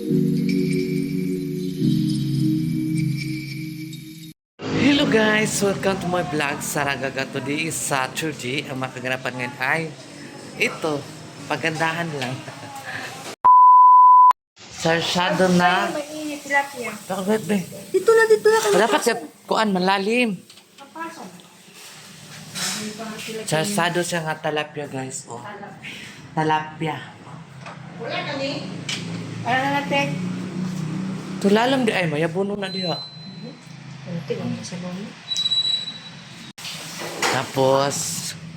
Hello guys! Welcome to my vlog. Saragaga. Today is Saturday. Ang makaganapan ngayon ay ito, pagandahan lang. Sarsyado na. Mainit tilapia. Bakit ba? Dito na. Dapat siya kuan malalim. Sarsado siya nga talapia guys. Oh. Talapia. Wala na ni. Wala na natin. Tulalam di ay mayabuno na diha. Tingnan mo sa bawah. Tapos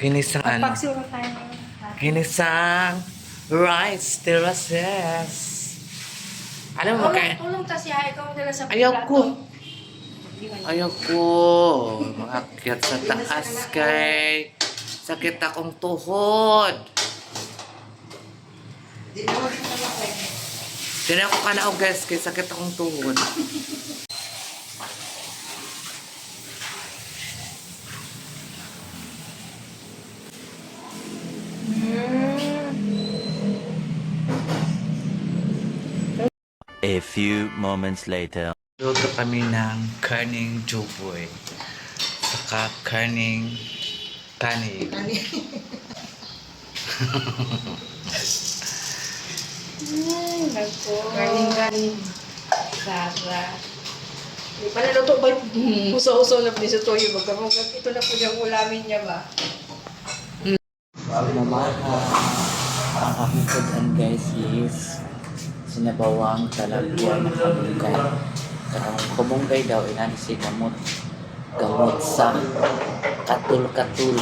ginisang ano? Pagsuro tayo ng Ginisang rice terraces. Alam mo kay tulong ta siya. Ikaw mo dala sa ayaw plato. ko. Ayaw ko. Maakyat sa taas kay sakit akong tuhod. Dili ako kanao guys kay sakit akong tuhod. A few moments later. Luto kami ng karning juboy. Saka karning kanin. Nagpo. Galing. Sara. Di pala luto ba? Uso-uso na po sa toyo. Ito na po yung ulamin niya ba? Mamaha. Ang aking food guys is sinabawang talapia na kabungkay. Karang kabungkay daw inani si gamot. Gamot sa katul-katul.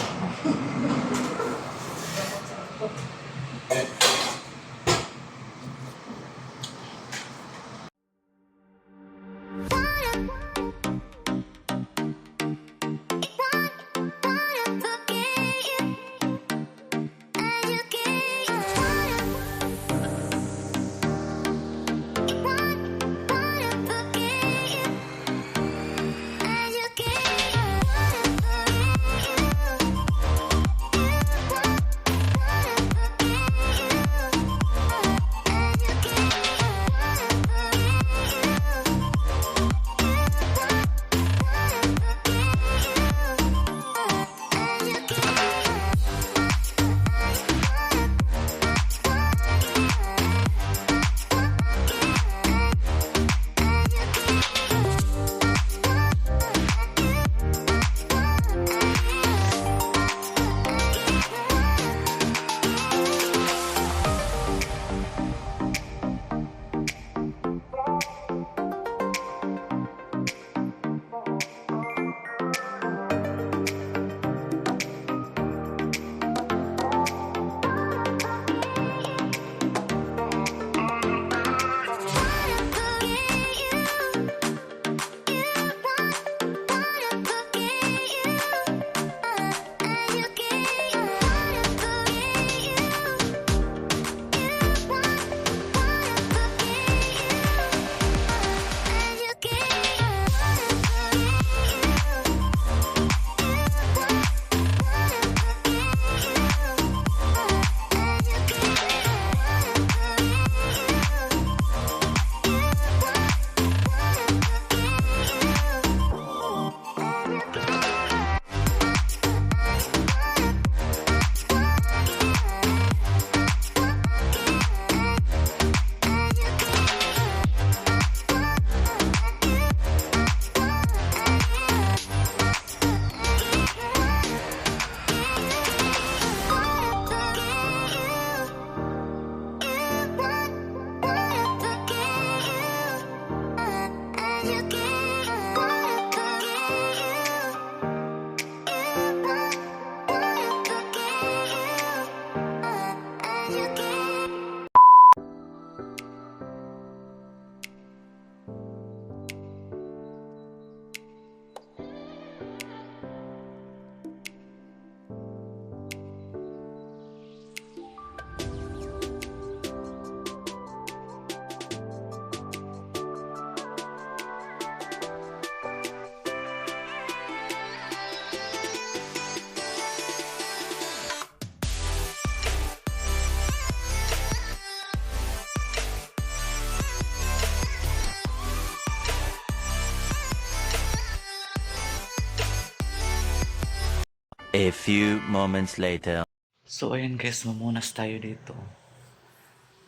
A few moments later. So ayun guys, mamunas tayo dito.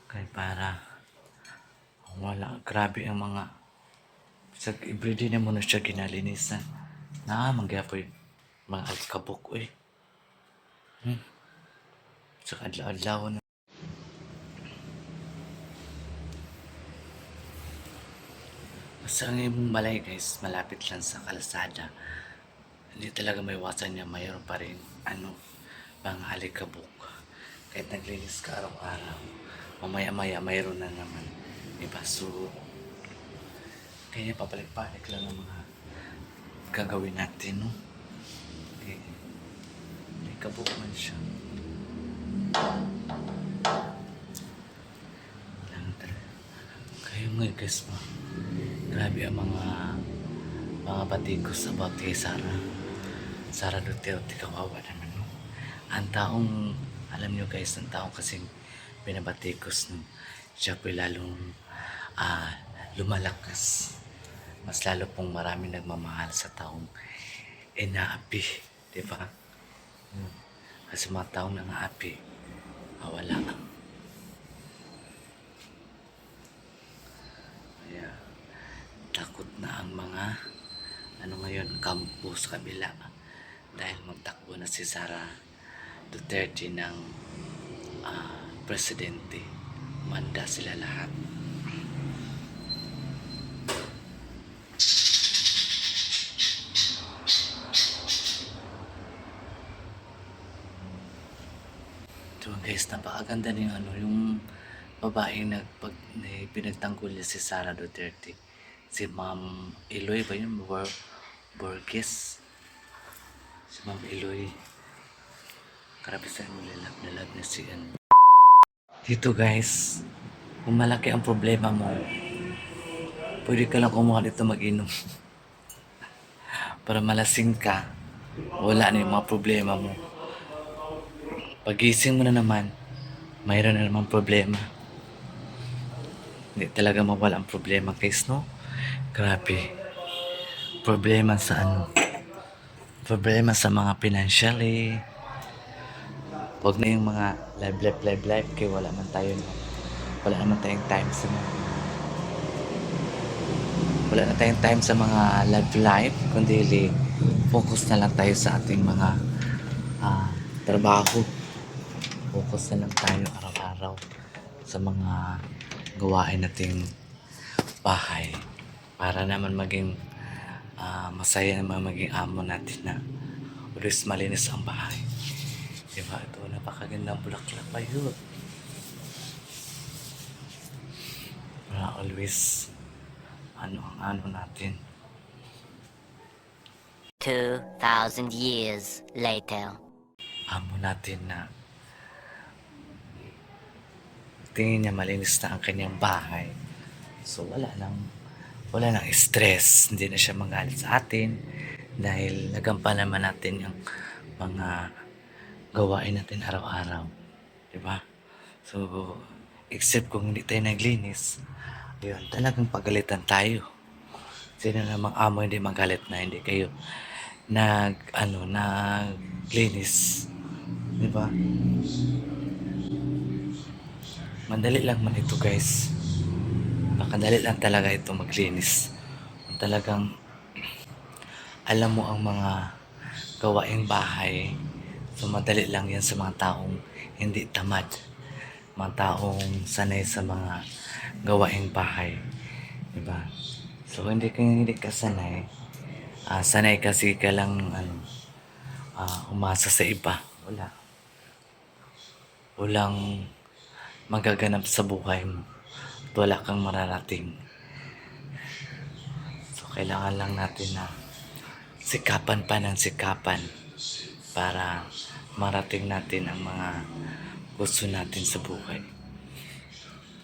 Kaya para wala, grabe ang mga sa everyday na mo na siya ginalinisan. Na manggapoy mga alikabok eh. Sa adlaw-adlaw na. Basta ang imong balay guys, malapit lang sa kalsada. Hindi talaga may iwasan niya, mayroon pa rin mga alikabok. Kahit naglinis ka araw-araw, mamaya-maya mayroon na naman. Diba? So, kaya papalik-palik lang ang mga gagawin natin, no? Okay. Alikabok man siya. Kayo nga guys mo. Grabe ang mga batikos about kay Sara. Sara Duterte, kawawa naman, no? Ang taong, alam nyo guys, ang taong kasing binabatikos, no? Siya po'y lalong lumalakas. Mas lalo pong marami nagmamahal sa taong inaapi, di ba? Kasi mga taong nangaapi, wala. Kaya, takot na ang mga kampo sa kabila dahil magtakbo na si Sara Duterte ng presidente. Manda sila lahat. So guys, napakaganda na yung babaeng pinagtanggol niya si Sara Duterte. Si Ma'am Eloy ba yun? Borges. Si Ma'am Eloy. Karabisan mo lalab na si Dito guys, kung malaki ang problema mo, pwede ka lang kumuha dito mag-inom. Para malasing ka, wala na yung mga problema mo. Pagising mo na naman, mayroon na namang problema. Hindi talaga mawala ang problema guys, no? Grabe. Problema sa Problema sa mga financially. Huwag na yung mga live. Kaya wala naman tayong time sa wala na tayong time sa mga live. Kundi focus na lang tayo sa ating mga trabaho. Focus na lang tayo araw-araw sa mga gawain nating bahay para naman maging masaya naman maging amo natin na always malinis ang bahay. Diba? Ito, napakagandang bulaklak pa yun. Para always ang natin. 2,000 years later. Amo natin na tingin niya malinis na ang kanyang bahay. So wala nang stress. Hindi na siya magalit sa atin dahil nagampanan naman natin yung mga gawain natin araw-araw. Diba? So, except kung hindi tayo naglinis, yun, talagang pagalitan tayo. Sino namang amo hindi magalit na hindi kayo naglinis. Diba? Mandali lang man ito guys. Makadali lang talaga ito maglinis. Talagang alam mo ang mga gawaing bahay. So madali lang yan sa mga taong hindi tamad. Mga taong sanay sa mga gawaing bahay. Diba? So hindi ka sanay. Sanay kasi ka lang umasa sa iba. Walang magaganap sa buhay mo. At wala kang mararating. So kailangan lang natin na sikapan para marating natin ang mga gusto natin sa buhay.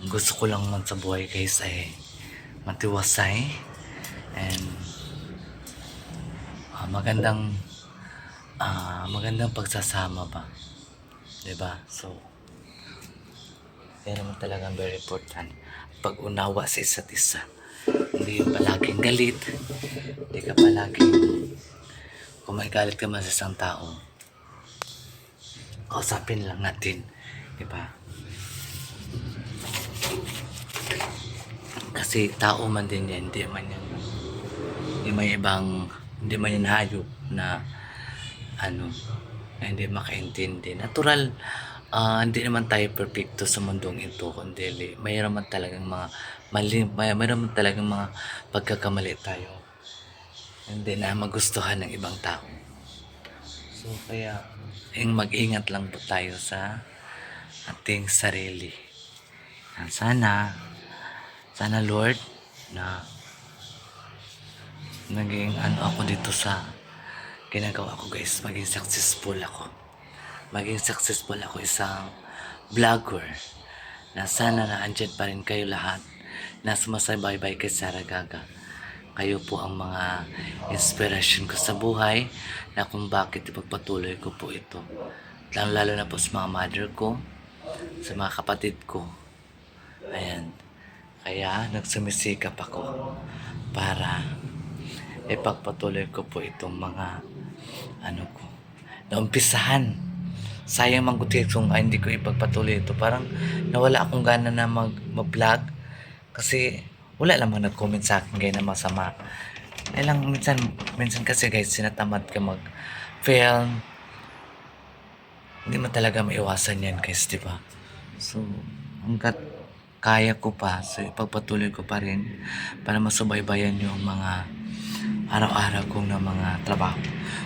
Ang gusto ko lang man sa buhay guys ay matiwasay and magandang pagsasama ba, diba? So yan naman talagang very important, pag-unawa sa isa't isa. Hindi yung palaging galit, hindi ka palaging kung may galit ka man sa isang tao, kausapin lang natin. Diba? Kasi tao man din yan, hindi man yan hayop na ano, na hindi makaintindi. Natural, hindi naman tayo perfecto sa mundong ito, kundi mayroon man talagang mga mayroon man talagang mga pagkakamali tayo. Hindi na magustuhan ng ibang tao. So kaya, mag-ingat lang po tayo sa ating sarili. Sana Lord na naging ako dito sa ginagawa ko guys, maging successful ako isang vlogger, na sana na andyan pa rin kayo lahat na sumasabaybay kay Sara Gaga. Kayo po ang mga inspirasyon ko sa buhay na kung bakit ipagpatuloy ko po ito, lalo na po sa mga mother ko, sa mga kapatid ko. Ayan, kaya nagsumisikap ako para ipagpatuloy ko po itong mga ko, naumpisahan. Sayang manggutit kung hindi ko ipagpatuloy ito. Parang nawala akong gana na mag-vlog kasi wala lamang nag-comment sa akin gaya na masama. Minsan kasi guys, sinatamad ka mag-film. Hindi mo talaga maiwasan yan guys, di ba? So, hanggat kaya ko pa, so ipagpatuloy ko pa rin para masubaybayan yung mga araw-araw kong na mga trabaho.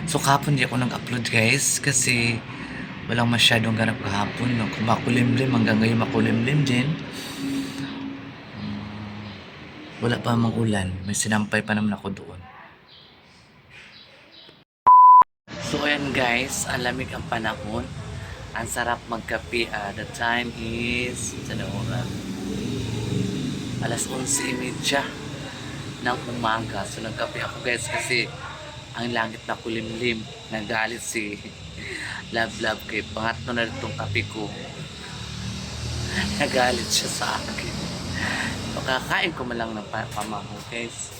So kahapon di ako nag-upload guys kasi walang masyadong ganap kahapon. No? Makulimlim, hanggang ngayon makulimlim din. Wala pa mang ulan. May sinampay pa naman ako doon. So ayan guys, ang lamig ang panahon. Ang sarap magkape. The time is, sana oras? Alas 11:30 ng umaga. So nagkape ako guys kasi ang langit na kulimlim. Nagalit si Love kay pangatlo na rin itong kape ko. Nagalit siya sa akin. Makakain ko man lang ng pamahaw guys.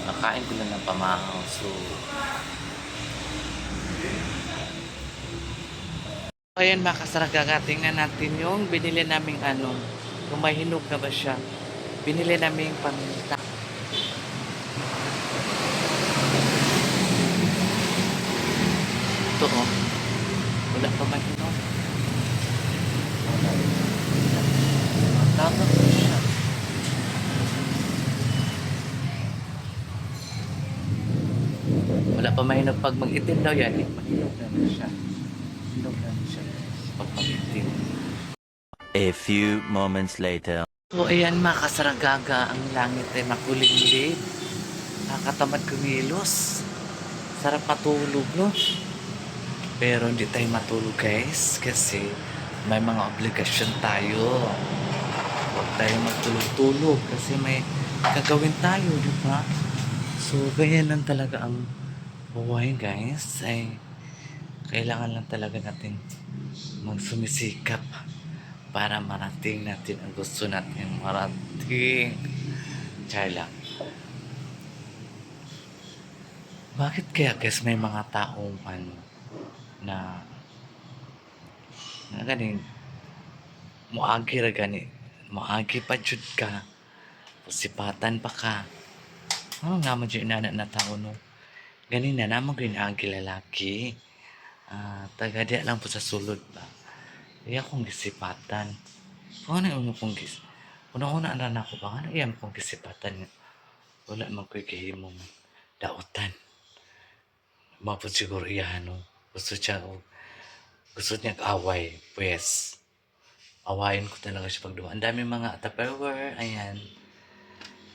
Makakain ko lang ng pamahaw. So ayan mga kasaragaga, tingnan natin yung binili naming kung may hinog na ba siya. Binili naming paminta. Ito wala pa man hinog. Tama ko siya. Wala pa mahinog. Pag mag-itim daw yan, mahinog naman siya. Hinog naman siya. Pag mag-itim. A few moments later. So ayan mga kasaragaga, ang langit ay makulimlim. Nakatamad kumilos. Sarap matulog, no? Pero hindi tayo matulog guys kasi may mga obligasyon tayo. Huwag tayo magtulog-tulog kasi may gagawin tayo, di ba? So ganyan lang talaga ang buhay guys. Ay kailangan lang talaga natin magsumisikap para marating natin ang gusto natin marating. Char lang. Bakit kaya guys may mga taong na ganing muagi pa jud ka, sipatan pa ka. Ano nga mo dyan na tao no? Ganin na naman agi lalaki. Taga diya lang po sa sulod ba. Iya kong gisipatan. Kung ano yung kong una-una na ako ba? Ano yung kong gisipatan? Wala man ko'y kahimong dautan. Mapod siguro iyan no? Gusto niya away. Pues, awayin ko talaga siya pagduwa. Ang dami mga Tupperware. Ayan.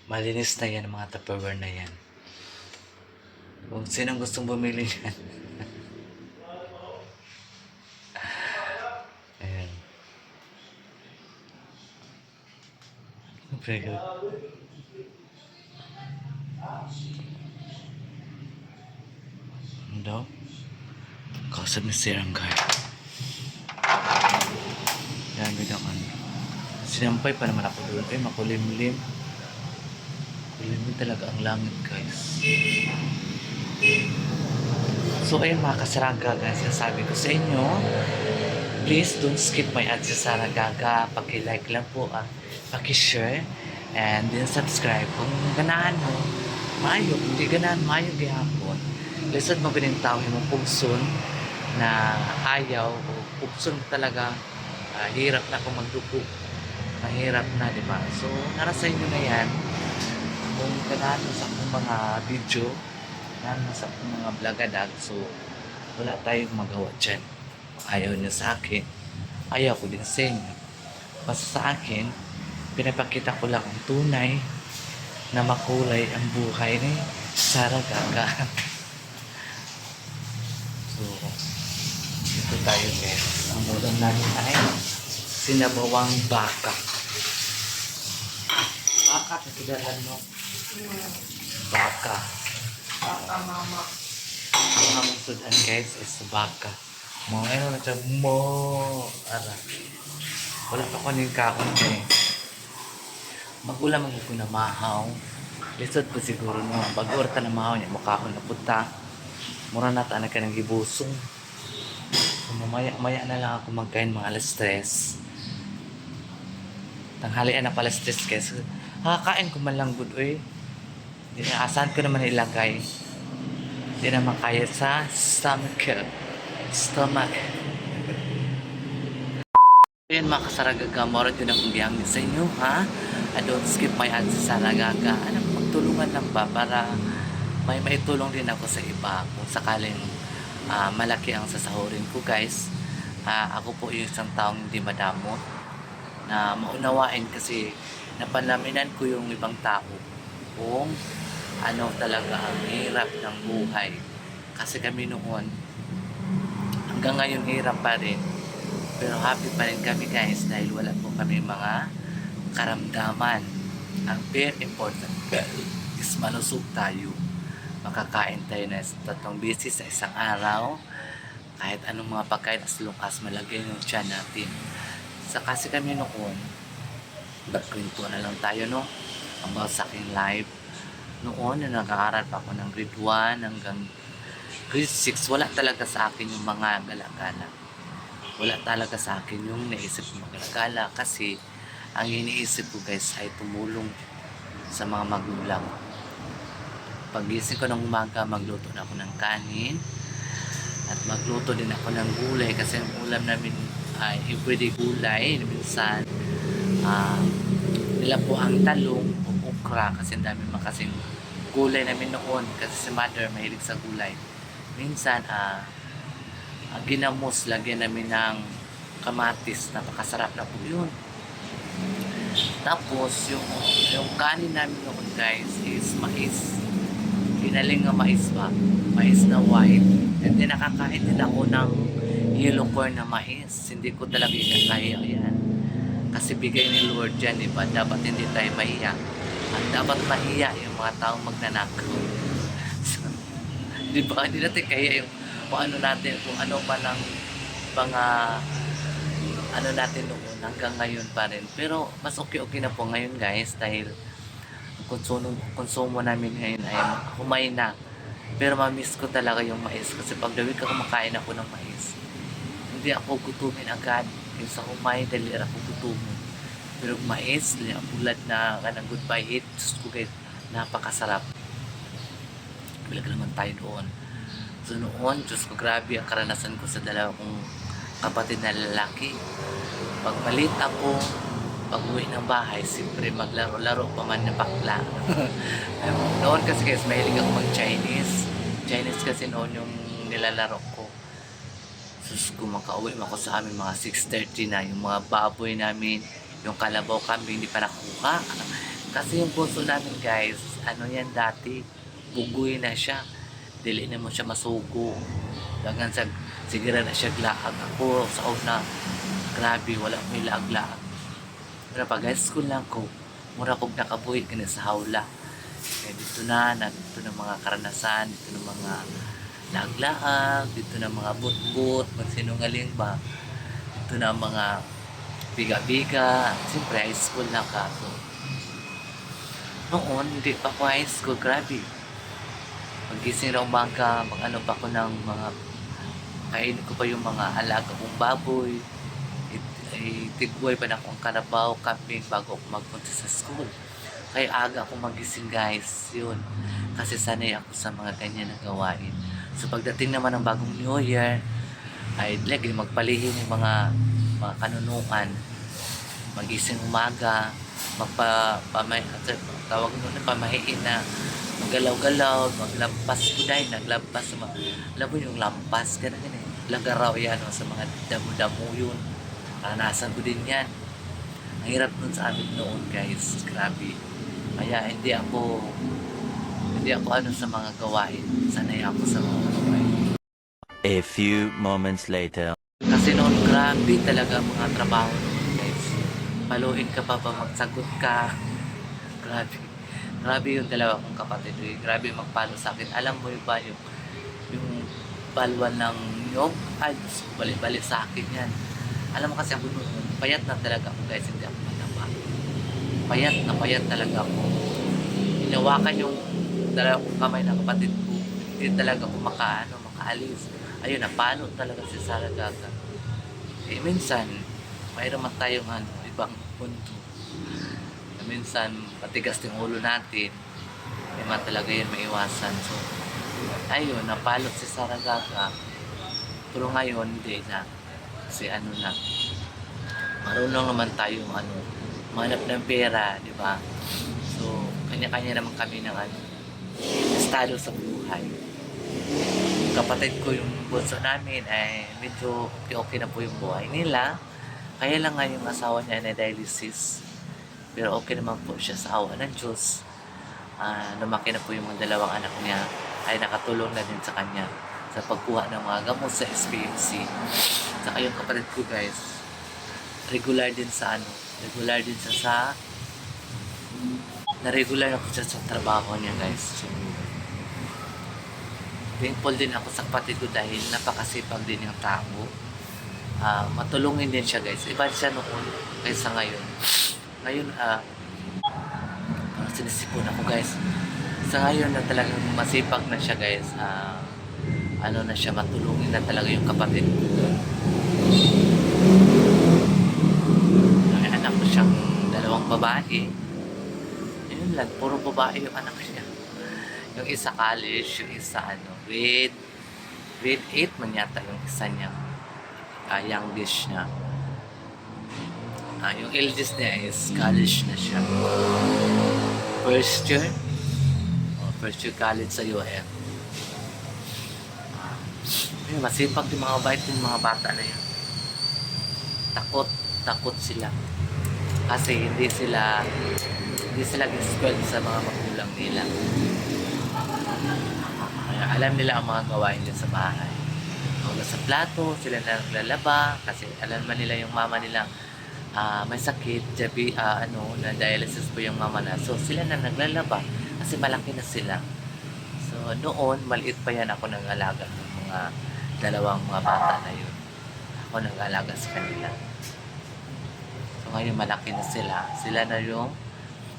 Malinis na yan, mga Tupperware na yan. Kung sinong gustong bumili yan. Ayan. Very good. Ano daw? Kausap ni Sirangay. Dami daw sinampay pa naman ako doon. Makulimlim. Kulimlim talaga ang langit guys. So ayun mga kasaragaga, sinasabi ko sa inyo, please don't skip my ads sa Saragaga. Paki-like lang po, paki-share, and then subscribe. Kung ganahan mo, maayo. Hindi ganahan, maayo gihapon. Lisod mo binintaw yung pugson na ayaw o pugson talaga. Hirap na kung magdugo. Mahirap na, di ba? So, nara sa inyo na yan. Kung ganahan mo sa akong mga video, ganahan mo sa akong mga vlogadag, so, wala tayong magawa dyan. Ayaw niya sa akin, ayaw ko din sa inyo. Basta sa akin, pinapakita ko lang ang tunay na makulay ang buhay ni Saragaga. So, ito tayo guys. Ang ulam namin ay sinabawang baka. Baka, nakidalan mo. Baka. Baka mama. Ang aming sudan guys is baka. Mga ano na siya, mo. Ara. Wala pa ko ng kaon eh. Magulang mo ko na mahaw. Lisod po siguro no. Bago ka na mahaw niya, mukhaon na punta. Mura na ta na ka ng gibusong. So, maya na lang ako magkain mga alas 3. Tanghalian na pala stress guys. Kakain ko man lang good oy. Asan ko naman ilagay. Hindi naman kaya sa stomach. Ayun mga kasaragaga, mora din akong biyang sa inyo ha. Don't skip my ads sa Saragaga. Magtulungan lang ba para may maitulong din ako sa iba kung sakaling malaki ang sasahurin ko guys. Ako po yung isang taong hindi madamot na maunawain kasi napanlaminan ko yung ibang tao kung ano talaga ang hirap ng buhay. Kasi kami noon hanggang ngayon hirap pa rin. Pero happy pa rin kami guys dahil wala po kami mga karamdaman. Ang very important is malusog tayo. Makakain tayo na 3 beses sa isang araw. Kahit anong mga pagkain as long as malagay yung tiyan natin. Sa kasi kami noon, nagkwento na lang tayo no. About sa aking life. Noon, nag-aaral pa ako ng grade 1 hanggang grade 6, wala talaga sa akin yung mga galagala. Wala talaga sa akin yung naisip yung mga galagala kasi ang iniisip ko guys ay tumulong sa mga magulang. Pagising ko ng umaga, magluto na ako ng kanin at magluto din ako ng gulay kasi ang ulam namin ay everyday gulay. Minsan nila po ang talong o okra kasi ang dami makasing gulay namin noon kasi si mother mahilig sa gulay. Minsan ginamos, lagyan namin ng kamatis, napakasarap na po yun. Tapos yung kanin namin noon guys is mais, ginaling nga mais ba, mais na white, and then nakakain din ako ng yellow corn na mais. Hindi ko talaga ikakaya yan kasi bigay ni Lord yan, diba? Dapat hindi tayo mahiya at dapat mahiya yung mga taong magnanakaw. So, diba? Hindi natin kaya yung kung ano natin, kung ano pa ng mga ano natin noon hanggang ngayon pa rin. Pero mas okay na po ngayon guys dahil konsumo namin ngayon ay humay na. Pero ma-miss ko talaga yung mais kasi pag dawig ka kumakain ako ng mais, hindi ako gutumin agad. Yung sa humay dali ako gutumin. Pero mais, bulad na kanang goodbye eat, just ko guys, napakasarap. Bilag naman tayo doon. So noon, Diyos ko, grabe ang karanasan ko sa dalawa kong kapatid na lalaki. Pag malit ako, pag uwi ng bahay, siyempre maglaro-laro pa man na bakla. Noon kasi guys, mahilig ako mag-Chinese. Chinese kasi noon yung nilalaro ko. Sus, kung makauwi ako sa amin, mga 6:30 na, yung mga baboy namin, yung kalabaw kami, hindi pa nakuha. Kasi yung puso namin guys, ano yan dati, bugoy na siya. Dili na mo siya masugo. Dagan sa sigara na siya glaag. Ako sa una, grabe, wala ko ilaag-laag. Pero pag high school lang ko, mura kong nakabuhit ka na sa hawla. Kaya dito na mga karanasan, dito na mga laag-laag, dito na mga but-but, magsinungaling ba, dito na mga biga-biga. Siyempre, high school lang ka. So, noon, hindi pa ako high school, grabe. Pagising na umaga, mag-ano pa ako ng mga, kainin ko pa yung mga alaga kong baboy. Tigbuhay pa na akong karabaw, camping bago ako magpunta sa school. Kaya aga ako magising guys, yun. Kasi sanay ako sa mga ganyan na gawain. So pagdating naman ng bagong New Year, ay lagi magpalihim yung mga kanunuan. Magising umaga, tawag nun, pamahiin na maggalaw-galaw, maglampas ko dahil naglampas alam mo yung lampas, ganun lagaraw yan sa mga damo-damo yun. Naranasan ko din yan. Ang hirap nun sa amin noon guys, grabe. Kaya hindi ako sa mga gawain, sanay ako sa mga gawain. A few moments later. Kasi noon grabe talaga ang mga trabaho noon guys. Paluin ka pa magsagot ka. Grabe yung dalawa kong kapatid. Grabe magpalo sa akin. Alam mo ba yung balwan ng nyog? Ay, balik-balik sa akin yan. Alam mo kasi ako noon, payat na talaga ako guys, hindi ako mataba. Payat talaga ako. Hinawakan yung dalawa kong kamay ng kapatid ko. Hindi talaga ako makaalis. Ayun, napalo talaga si Sarah Gaga. Minsan, mayroon man tayong ibang punto. Minsan, matigas yung ulo natin. Hindi man talaga yun maiwasan. So, ayun, napalo si Sarah Gaga. Pero ngayon, hindi na. Kasi na, marunong naman tayong manap ng pera, di ba? So, kanya-kanya naman kami ng estado sa buhay. Kapatid ko yung bunso namin ay medyo okay na po yung buhay nila. Kaya lang nga yung asawa niya na dialysis. Pero okay naman po siya sa awa ng Diyos. Lumaki na po yung mga dalawang anak niya. Ay nakatulong na din sa kanya sa pagkuha ng mga gamot sa SPMC. Saka yung kapatid ko guys, regular din sa na-regular ako siya sa trabaho niya guys. So, thankful din ako sa kapatid ko dahil napakasipag din yung tao. Matulungin din siya guys. Iba siya noon kaysa ngayon. Ngayon, sinisipon ako guys. Sa ngayon na talagang masipag na siya guys. Na siya, matulungin na talaga yung kapatid ko. May anak ko siyang dalawang babae. Yun lang, puro babae yung anak niya. Yung isa college, yung isa grade 8 man yata yung isa niya. Youngest niya. Yung eldest niya is college na siya. First year college sa UF. Masipag yung mga bait yung mga bata na yun. Takot sila. Kasi hindi sila giskwel sa mga magulang nila. Kaya alam nila ang mga gawain nila sa bahay. Huwag sa plato, sila na naglalaba. Kasi alam man nila yung mama nila may sakit, na dialysis po yung mama na. So sila na naglalaba kasi malaki na sila. So noon, maliit pa yan ako nang-alaga ng mga dalawang mga bata na yun. Ako nag-alaga sa kanila. So ngayon malaki na sila. Sila na yung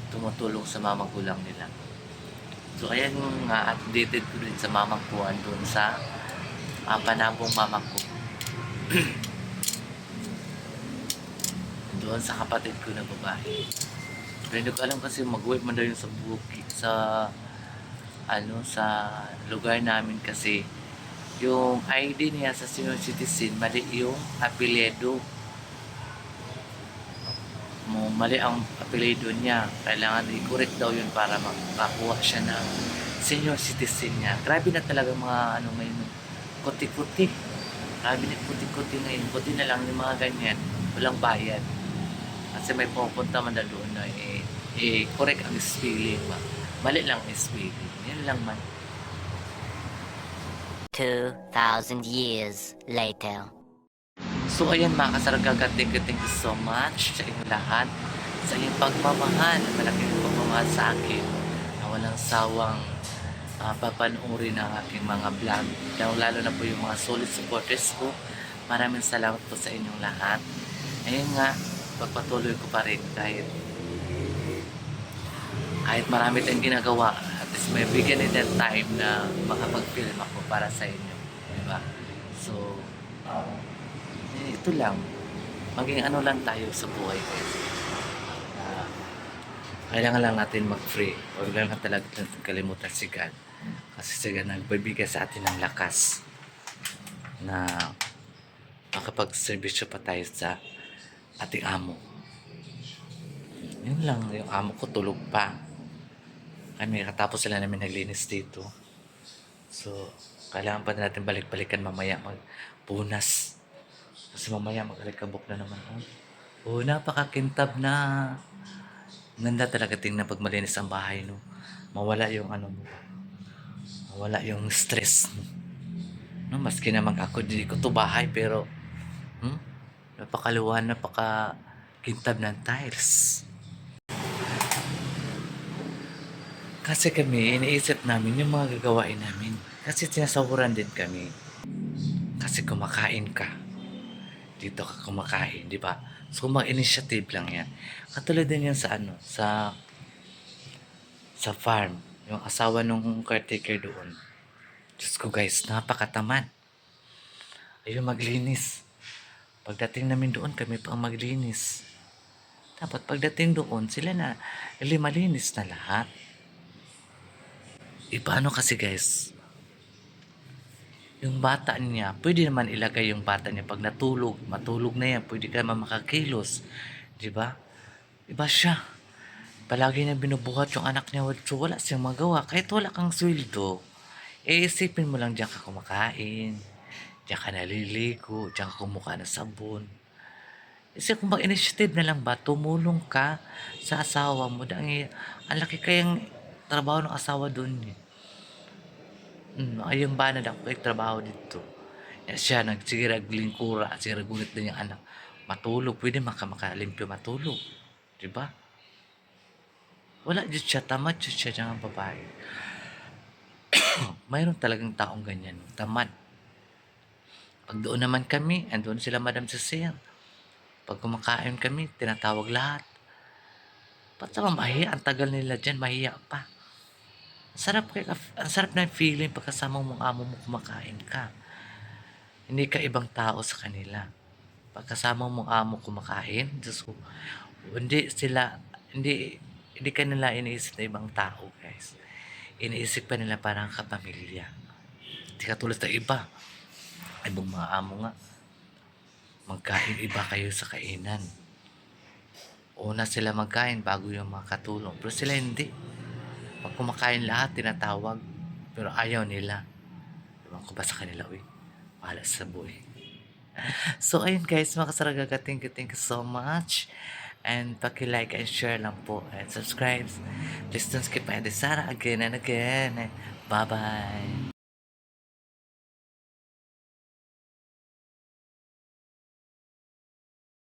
tumutulong sa mga magulang nila. So ayan yung updated ko rin sa mamang ko doon sa panabong mama ko. Doon sa kapatid ko na babae. Pero hindi ko alam kasi mag-work man daw yung sa bukid sa lugar namin kasi yung ID niya sa senior citizen, mali yung apelyido. Mali ang apelyido niya. Kailangan i-correct daw yun para makakuha siya ng senior citizen niya. Grabe na talaga mga ngayon. Kuti-kuti. Grabe na kuti-kuti ngayon. Kuti na lang yung mga ganyan. Walang bayad. Kasi may pupunta man na doon na correct ang spelling. Mali lang ang spelling. Yan lang man. 2,000 years later. So ayan mga kasargaga, thank you so much sa inyong lahat, sa inyong pagmamahal, malaking pagmamahal sa akin na walang sawang papanoorin ang aking mga vlog, lalo na po yung mga solid supporters ko. Maraming salamat po sa inyong lahat. Ayun nga, pagpatuloy ko pa rin kahit marami tayong ginagawa at is may bigyan nila time na makapag-film ako para sa inyo. Di ba? So, ito lang. Maging ano lang tayo sa buhay guys. Ah, kailangan lang natin mag-free. Huwag lang talaga natin kalimutan si God. Kasi si God nagbibigay sa atin ng lakas na makapag-servisyo pa tayo sa ating amo. Yun lang, yung amo ko tulog pa. Kami katapos sila namin naglinis dito. So, kailangan pa natin balik-balikan mamaya magpunas. Kasi mamaya mag-alikabok na naman. Oh, napakakintab na. Ganda talaga tingnan pag malinis ang bahay, no? Mawala yung ano mo. Mawala yung stress mo. No, maski naman ako, di ko to bahay, pero napakaluwan, napakakintab ng tiles. Kasi kami, iniisip namin yung mga gagawain namin. Kasi sinasahuran din kami. Kasi kumakain ka. Dito ka kumakain, di ba? So, mga initiative lang yan. Katulad din yan sa ano, sa farm. Yung asawa nung caretaker doon. Diyos ko guys, napakatamad. Ayun, maglinis. Pagdating namin doon, kami pa ang maglinis. Dapat pagdating doon, sila na malinis na lahat. Paano kasi guys, yung bata niya, pwede naman ilagay yung bata niya pag natulog, matulog na yan, pwede ka naman makakilos. Diba? Iba siya. Palagi niya binubuhat yung anak niya, so wala siyang magawa. Kahit wala kang sweldo, isipin mo lang diyan ka kumakain, diyan ka naliligo, diyan ka kumuha ng sabon. Kasi kung mag-initiative na lang ba, tumulong ka sa asawa mo. Dahil ang laki kayang trabaho ng asawa doon eh. Ayong banad ako kay trabaho dito. Siya sige naglingkura, sige nagulit din yung anak. Matulog, pwede makalimpyo matulog. Diba? Wala dyan siya, tamad dyan siya dyan ang babae. Mayroon talagang taong ganyan, tamad. Pag doon naman kami, andun sila Madam Cecile. Pag kumakain kami, tinatawag lahat. Ba't naman mahiya? Ang tagal nila dyan, mahiya pa. Ang sarap na yung feeling pagkasama mong amo mo kumakain ka. Hindi ka ibang tao sa kanila. Pagkasama mong amo kumakain, Diyos ko, hindi ka nila iniisip na ibang tao, guys. Iniisip pa nila parang kapamilya. Hindi katulad sa iba. Ibang mga amo nga. Magkain iba kayo sa kainan. Una sila magkain bago yung mga katulong. Pero sila hindi. Pag kumakain lahat, tinatawag. Pero ayaw nila. Ewan ko ba sa kanila, Bahala sa buhay. So, ayun guys, mga kasaragaga, thank you so much. And paki-like and share lang po. And subscribe. Please don't skip by the Sarah again and again. Bye-bye.